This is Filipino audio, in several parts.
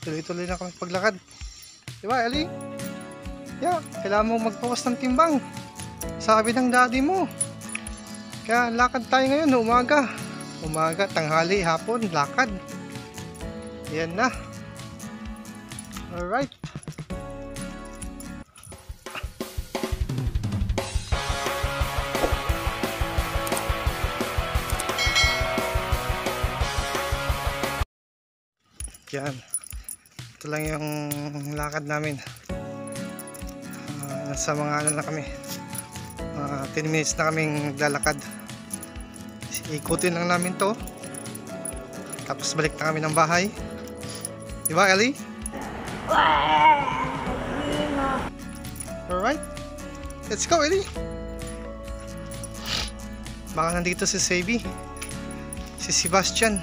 Tuloy-tuloy na kami paglakad. Diba, Ellie? Yeah, kailangan mo magpawas ng timbang. Sabi ng daddy mo. Kaya lakad tayo ngayon, umaga. Umaga, tanghali, hapon, lakad. Yan na. Alright. Yan. Ito lang yung lakad namin. Nasa mga ano na kami. 10 minutes na kaming naglalakad. Ikutin lang namin to. Tapos balik na kami ng bahay. Diba, Ellie? Alright. Let's go, Ellie. Baka nandito si Sebi. Si Sebastian.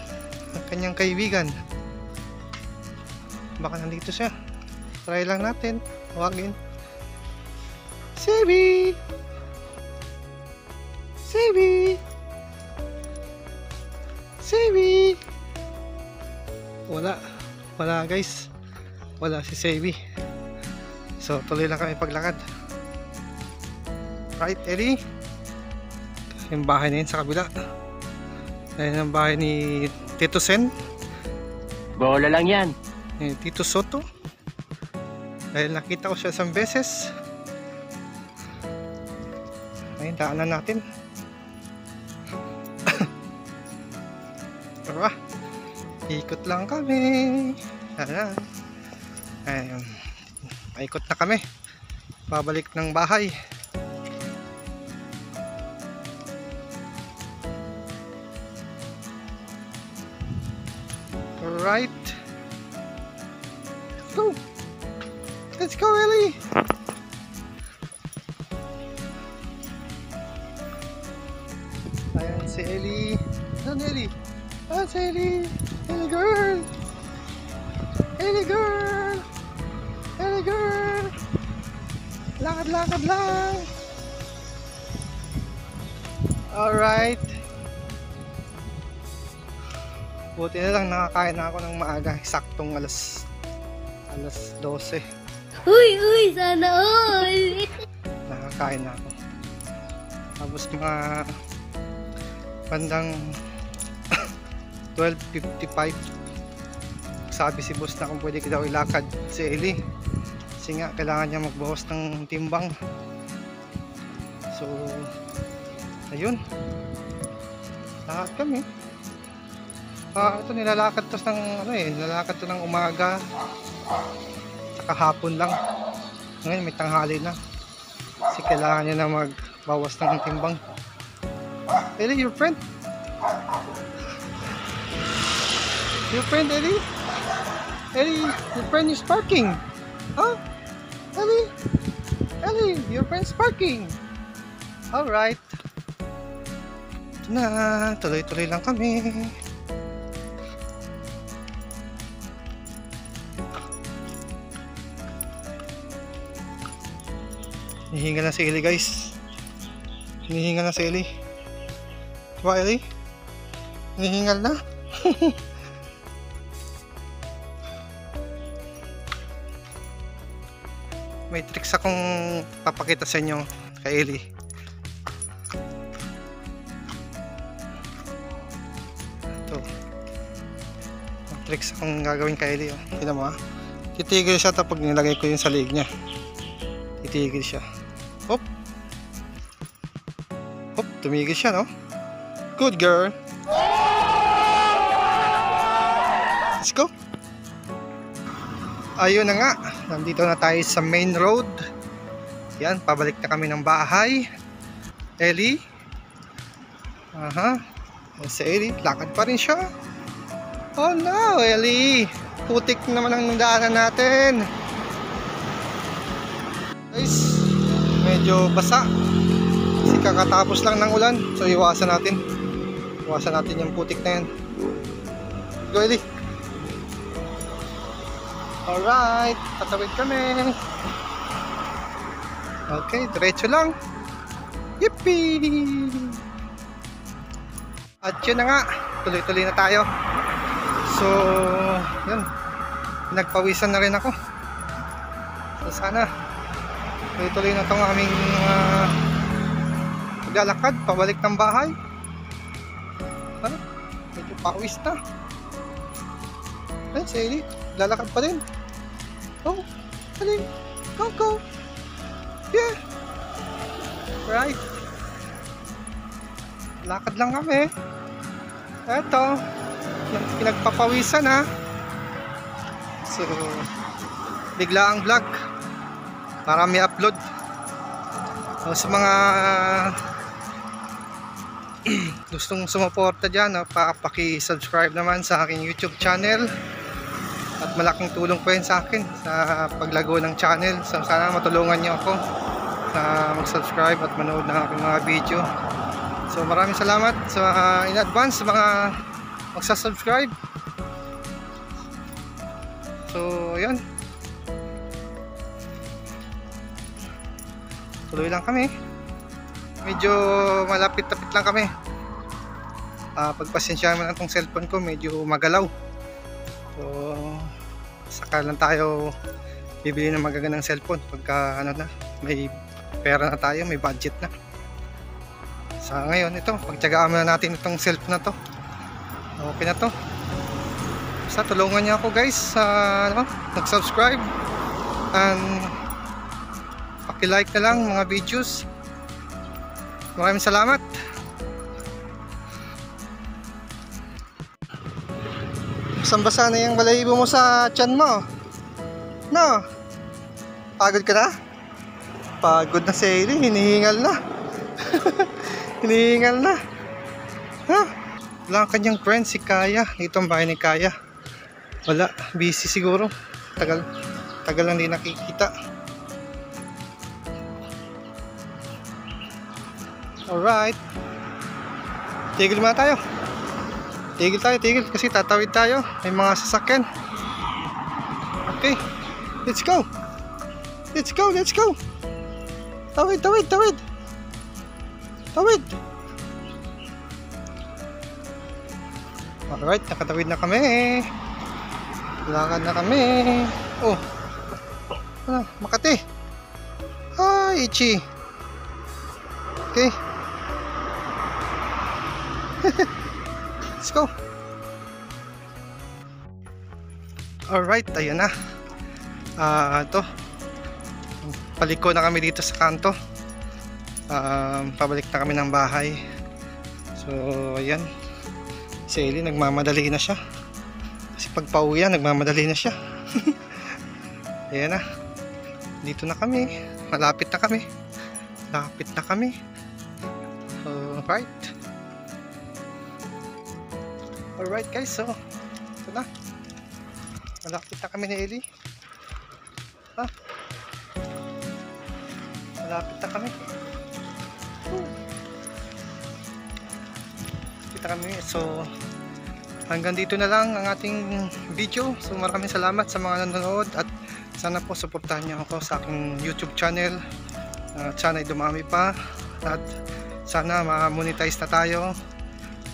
Ang kanyang kaibigan. Baka nandito siya. Try lang natin. Tawagin. Sebi! Sebi! Sebi! Wala. Wala, guys. Wala si Sebi. So, tuloy lang kami paglakad. Right, Eddie? Yung bahay na yun sa kabila. Ayan ang bahay ni Tito Sen. Bola lang yan. Tito Soto. Dahil nakita ko siya isang beses. Ayun, daanan natin. Tara, ikot lang kami. Ayan. Ayun, ikot na kami. Pabalik ng bahay. Alright. Go. Let's go, Ellie. Ayan si Ellie. Ayan Ellie. Ayan si Ellie. Ellie girl. Ellie girl. Ellie girl. Lakad-lakad lang. Alright. Buti na lang nakakain na ako ng maaga. Saktong alas 12. Uy, sana all! Nakakain na ako. Tapos mga bandang 12:55 sabi si boss na kung pwede ko daw ilakad si Ellie. Kasi nga kailangan niya magbawas ng timbang. So ayun. Lakad kami. Ito nilalakad to ng nilalakad to ng umaga. Saka hapon lang. Ngayon may tanghali na. Kasi kailangan niya na magbawas ng timbang. Ellie, your friend? Your friend, Ellie? Ellie, your friend is parking. Huh? Ellie? Ellie, your friend's parking. Alright. Ito na. Tuloy-tuloy lang kami. Hinihingal na si Ellie, guys. Hinihingal na si Ellie. Diba, Ellie? Hinihingal na. May tricks akong papakita sa inyo kay Ellie. Ito. May tricks akong gagawin kay Ellie. Tignan mo, ha. Titigil siya tapos nilagay ko yung sa liig niya. Titigil siya. Hop. Hop, tumigil siya, no? Good girl. Let's go. Ayun na nga. Nandito na tayo sa main road. Yan, pabalik na kami ng bahay. Ellie. Aha. Yan si Ellie. Lakad pa rin siya. Oh no, Ellie. Putik naman ang daanan natin. Guys, medyo basa kasi kakatapos lang ng ulan, so iwasan natin yung putik na yan. Go, Ellie. Alright, tatawid kami. Okay, diretso lang. Yippee! At yun na nga, tuloy-tuloy na tayo. So nagpawisan na rin ako. So sana tuloy-tuloy na itong aming paglalakad pabalik ng bahay. Ano? Medyo pawis na. Ay, si Ellie, lalakad pa din. Oh, galing. Go, go. Yeah. Right. Lakad lang kami. Eto, pinagpapawisan ha. So, bigla ang vlog para may upload. So, sa mga gustong sumuporta dyan, paki-subscribe naman sa aking YouTube channel. At malaking tulong po yun sa akin sa paglago ng channel. So, sana matulungan nyo ako na mag-subscribe at manood ng aking mga video. So maraming salamat sa in advance sa mga magsa-subscribe. So yun, tuloy lang kami. Medyo malapit-lapit lang kami. Pagpasensyahan mo na itong cellphone ko, medyo magalaw. So saka lang tayo bibili ng magagandang cellphone pagka ano na, may pera na tayo, may budget na. Sa ngayon, ito, pagtyagaan na natin itong cellphone na to. Okay na to. Basta tulungan niyo ako guys sa mag-subscribe and paki-like na lang mga videos. Maraming salamat. Basang-basa na yung balahibo mo sa tiyan mo. No? Pagod ka na? Pagod na si Ellie, hinihingal na. Hinihingal na. Ha? Wala ang kanyang friend, si Kaya. Dito ang bahay ni Kaya. Wala, busy siguro. Tagal lang din nakikita. Alright. Tigil muna tayo. Tigil kasi tatawid tayo. May mga sasakyan. Okay. Let's go. Tawid. Alright, nakatawid na kami. Lakad na kami. Oh. Ano, Makati. Ay, Ichi. Okay. Let's go. Alright, ayun na. Ito. Paliko na kami dito sa kanto. Pabalik na kami ng bahay. So ayan, si Ellie nagmamadali na siya kasi pag pauwian nagmamadali na siya. Ayan na, dito na kami, malapit na kami. Alright guys, so ito na, malapit na kami ni Ellie. Malapit na kami. Kita kami. So hanggang dito na lang ang ating video. So maraming salamat sa mga nanonood at sana po suportahan niyo ako sa aking YouTube channel. Sana ay dumami pa at sana ma-monetize na tayo.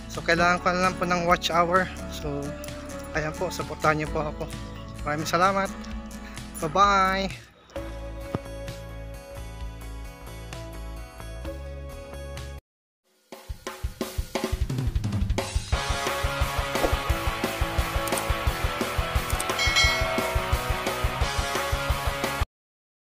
So kailangan ko na lang po ng watch hour. So ayan po, suportahan niyo po ako. Maraming salamat. Bye bye.